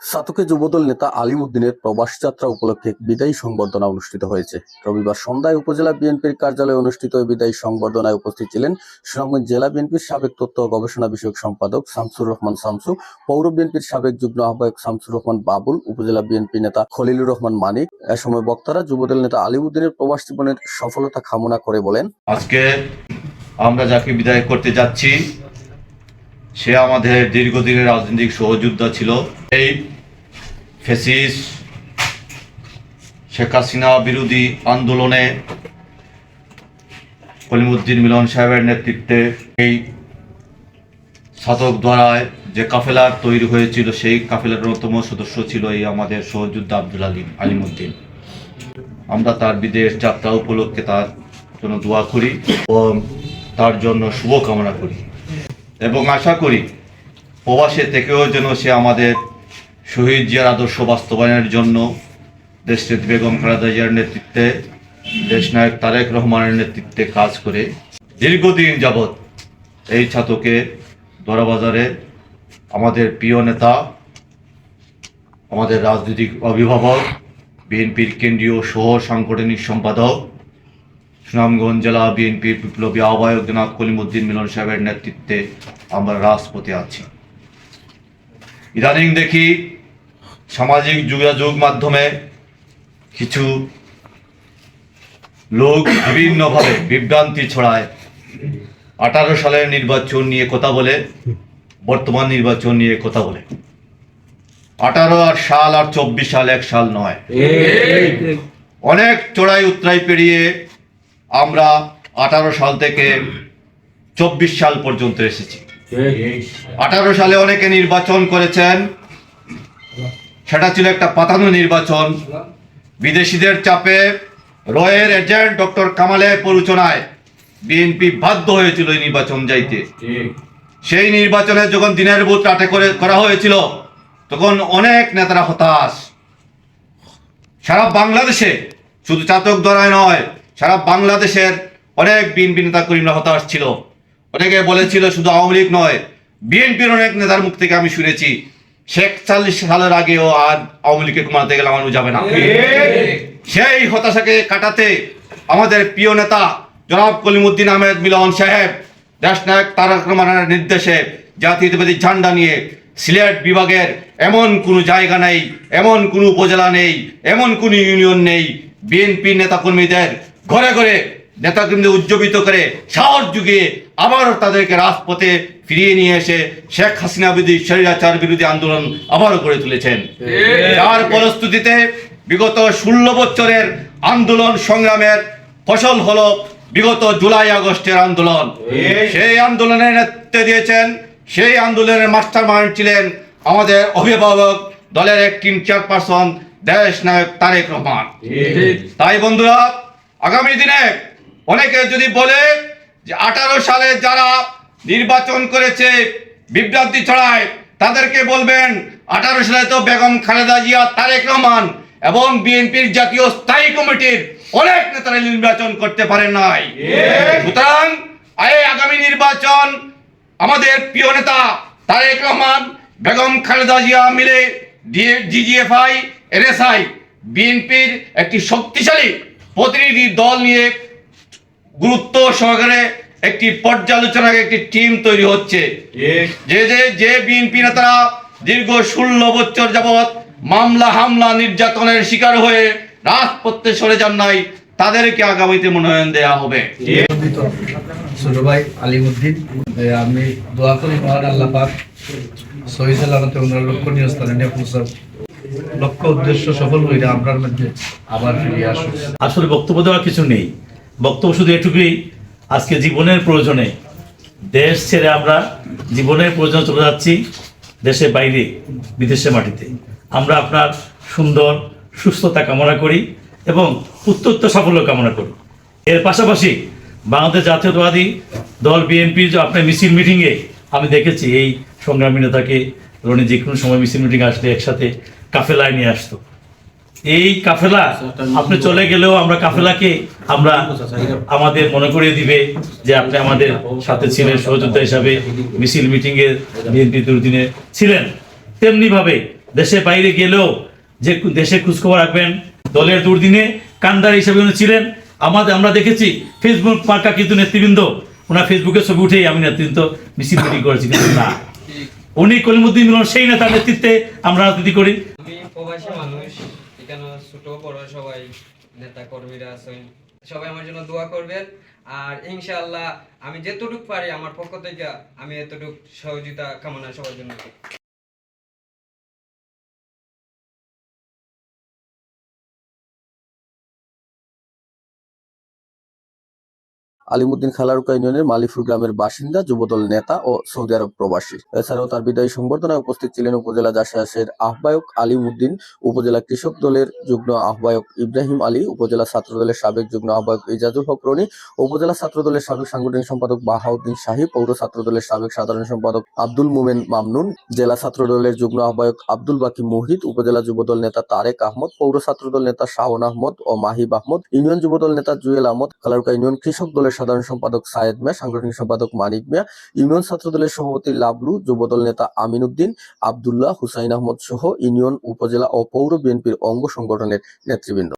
সাতকে যুবদল নেতা আলিম উদ্দিনের প্রবাস যাত্রা উপলক্ষে বিদায়ী সংবর্ধনা অনুষ্ঠিত হয়েছে। রবিবার সন্ধ্যায় উপজেলা বিএনপির কার্যালয়ে অনুষ্ঠিত ওই বিদায়ী সংবর্ধনায় উপস্থিত ছিলেন সুনামগঞ্জ জেলা বিএনপির সাবেক তথ্য ও গবেষণা বিষয়ক সম্পাদক শামসুর রহমান শামসু, পৌর বিএনপির সাবেক যুগ্ম আহ্বায়ক শামসুর রহমান বাবুল, উপজেলা বিএনপি নেতা খলিলুর রহমান মানিক। এ সময় বক্তারা যুবদল নেতা আলিম উদ্দিনের প্রবাস জীবনের সফলতা কামনা করে বলেন, আজকে আমরা যাকে বিদায় করতে যাচ্ছি সে আমাদের দীর্ঘদিনের রাজনৈতিক সহযোদ্ধা ছিল। এই ফ্যাসিস্ট শেখ হাসিনা বিরোধী আন্দোলনে কলিমুদ্দিন মিলন সাহেবের নেতৃত্বে এই সাতক দ্বারায় যে কাফেলার তৈরি হয়েছিল সেই কাফেলার অন্যতম সদস্য ছিল এই আমাদের সহযোদ্ধা আব্দুল আলিম উদ্দিন। আমরা তার বিদেশ যাত্রা উপলক্ষে তার জন্য দোয়া করি ও তার জন্য শুভকামনা করি এবং আশা করি প্রবাসে থেকেও যেন সে আমাদের শহীদ জিয়ার আদর্শ বাস্তবায়নের জন্য দেশনেত্রী বেগম খালেদা জিয়ার নেতৃত্বে দেশনায়ক তারেক রহমানের নেতৃত্বে কাজ করে দীর্ঘদিন যাবৎ এই ছাত্রকে দরাবাজারে আমাদের প্রিয় নেতা, আমাদের রাজনৈতিক অভিভাবক, বিএনপির কেন্দ্রীয় সহ সাংগঠনিক সম্পাদক, সুনামগঞ্জ জেলা বিএনপির বিপ্লবী আহ্বায়ক জনাব কলিমুদ্দিন মিলন সাহেবের নেতৃত্বে আমরা রাজপথে আছি। ইদানিং দেখি সামাজিক যোগাযোগ মাধ্যমে কিছু লোক বিভিন্নভাবে বিভ্রান্তি ছড়ায়। 18 সালের নির্বাচন নিয়ে কথা বলে, বর্তমান নির্বাচন নিয়ে কথা বলে। 18 সাল আর 24 সাল এক সাল নয়। অনেক চড়াই উতরাই পেরিয়ে আমরা 18 সাল থেকে 24 সাল পর্যন্ত এসেছি। 18 সালে অনেকে নির্বাচন করেছেন, সেটা ছিল একটা পাতানো নির্বাচন। বিদেশিদের চাপে রয়ের এজেন্ট ডক্টর কামালের প্ররোচনায় বিএনপি বাধ্য হয়েছিল এই নির্বাচন যাইতে। সেই নির্বাচনে যখন দিনের বুথ রাতে করা হয়েছিল তখন অনেক নেতারা হতাশ। সারা বাংলাদেশে, শুধু চাতক দ্বারায় নয়, সারা বাংলাদেশের অনেক বিএনপি নেতা কর্মীরা হতাশ ছিল। অনেকে বলেছিল শুধু আওয়ামী লীগ নয়, বিএনপির অনেক নেতার মুখ থেকে আমি শুনেছি 46 সালের আগেও আর আওয়ামী লীগকে কমাতে গেলে মানুষ যাবে না। সেই হতাশাকে কাটাতে আমাদের প্রিয় নেতা জনাব কলিমুদ্দিন আহমেদ মিলন সাহেব দেশনায়ক তারেক রহমানের নির্দেশে জাতীয়তাবাদী ঝান্ডা নিয়ে সিলেট বিভাগের এমন কোনো জায়গা নেই, এমন কোনো উপজেলা নেই, এমন কোনো ইউনিয়ন নেই, বিএনপি নেতাকর্মীদের ঘরে ঘরে নেতাকর্মীদের উজ্জীবিত করে সাহস যুগিয়ে আবারও তাদেরকে রাজপথে ফিরিয়ে নিয়ে এসে শেখ হাসিনা বিরোধী স্বৈরাচার বিরোধী আন্দোলন আবারও করে তুলেছেন। যার ফলশ্রুতিতে বিগত 16 বছরের আন্দোলন সংগ্রামের ফসল হলো বিগত জুলাই আগস্টের আন্দোলন। সেই আন্দোলনের নেতৃত্ব দিয়েছেন, সেই আন্দোলনের মাস্টার মাইন্ড ছিলেন আমাদের অভিভাবক দলের অ্যাক্টিং চেয়ারপারসন দেশ নায়ক তারেক রহমান। তাই বন্ধুরা, আগামী দিনে অনেকে যদি বলে যে 18 সালে যারা নির্বাচন করেছে বিভ্রান্তি ছড়ায়, তাদেরকে বলবেন 18 সালে তো বেগম খালেদা জিয়া, তারেক রহমান এবং বিএনপির জাতীয় স্থায়ী কমিটির অনেক নেতারা নির্বাচন করতে পারেন নাই। সুতরাং এই আগামী নির্বাচন আমাদের প্রিয় নেতা তারেক রহমান, বেগম খালেদা জিয়া মিলে ডিজিএফআই, এনএসআই, বিএনপির একটি শক্তিশালী প্রতিনিধি দল নিয়ে গুরুত্ব সহকারে একটি পর্যালোচনার একটি টিম তৈরি হচ্ছে। যে বিএনপি নেতারা দীর্ঘ 16 বছর যাবৎ মামলা হামলা নির্যাতনের শিকার হয়ে রাজপথে সরে যান নাই, তাদেরকে আগামীতে মনোনয়ন দেওয়া হবে। ছোট ভাই আলিম উদ্দিন, আমি দোয়া করি মহান আল্লাহ পাক সহি সালামতে ওনার লক্ষণীয় স্থানে নিয়ে পৌঁছাব, লক্ষ্য উদ্দেশ্য সফল হইলে আপনার মধ্যে আবার ফিরে আসুন। আসলে বক্তব্য দেওয়ার কিছু নেই, বক্তব্য শুধু এটুকুই, আজকে জীবনের প্রয়োজনে দেশ ছেড়ে আমরা জীবনের প্রয়োজনে চলে যাচ্ছি দেশের বাইরে, বিদেশের মাটিতে। আমরা আপনার সুন্দর সুস্থতা কামনা করি এবং উত্তরোত্তর সাফল্য কামনা করি। এর পাশাপাশি বাংলাদেশ জাতীয়তাবাদী দল বিএনপির যে আপনার মিছিল মিটিংয়ে আমি দেখেছি এই সংগ্রামী নেতাকে রনি যে কোনো সময় মিছিল মিটিং আসলে একসাথে কাফেলায় নিয়ে আসতো। এই কাফেলা আপনি চলে গেলেও আমরা কাফেলাকে আমরা আমাদের মনে করিয়ে দিবে যে আপনি আমাদের সাথে ছিলেন, সহযোদ্ধা হিসাবে মিছিল মিটিংয়ে বিএনপি দুর্দিনে ছিলেন। তেমনি ভাবে দেশে বাইরে গেলেও যে দেশে খোঁজখবর রাখবেন, দলের দুর্দিনে কান্ডার হিসেবে উনি ছিলেন। আমরা দেখেছি ফেসবুক মার্কা কিন্তু নেতৃবৃন্দ ওনার ফেসবুকে ছবি উঠেই আমি নেতৃত্ব মিছিল মিটিং করেছি, কিন্তু না, উনি কলিমুদ্দিন মিলন সেই নেতার নেতৃত্বে আমরা রাজনীতি করি। আমি প্রবাসী মানুষ, এখানে ছোট বড় সবাই নেতা কর্মীরা আছেন, সবাই আমার জন্য দোয়া করবেন। আর ইনশাআল্লাহ আমি যেতটুকু পারি আমার পক্ষ থেকে আমি এতটুকু সহযোগিতা কামনা সবার জন্য। আলিমউদ্দিন খালারুকা ইউনিয়নের মালিফুর গ্রামের বাসিন্দা, যুবদল নেতা ও সৌদি আরব প্রবাসী। এছাড়াও তার বিদায়ী সংবর্ধনায় উপস্থিত ছিলেন উপজেলা জাসাসের আহ্বায়ক আলিমউদ্দিন, উপজেলা কৃষক দলের যুগ্ম আহ্বায়ক ইব্রাহিম আলী, উপজেলা ছাত্র দলের সাবেক যুগ্ম আহ্বায়ক ইজাজুল হক রনি, উপজেলা ছাত্র দলের সাবেক সাংগঠনিক সম্পাদক বাহাউদ্দিন শাহী, পৌর ছাত্র দলের সাবেক সাধারণ সম্পাদক আব্দুল মোমেন মামনুন, জেলা ছাত্র দলের যুগ্ম আহ্বায়ক আব্দুল বাকি মুহিত, উপজেলা যুবদল নেতা তারেক আহমদ, পৌর ছাত্রদল নেতা শাওন আহমদ ও মাহিব আহমদ, ইউনিয়ন যুবদল নেতা জুয়েল আহমদ, খালারুকা ইউনিয়ন কৃষক দলের সাধারণ সম্পাদক সায়েদ মিয়া, সাংগঠনিক সম্পাদক মানিক মিয়া, ইউনিয়ন ছাত্র দলের সভাপতি লাবলু, যুবদল নেতা আমিন উদ্দিন, আব্দুল্লাহ, হুসাইন আহমদ সহ ইউনিয়ন, উপজেলা ও পৌর বিএনপির অঙ্গ সংগঠনের নেতৃবৃন্দ।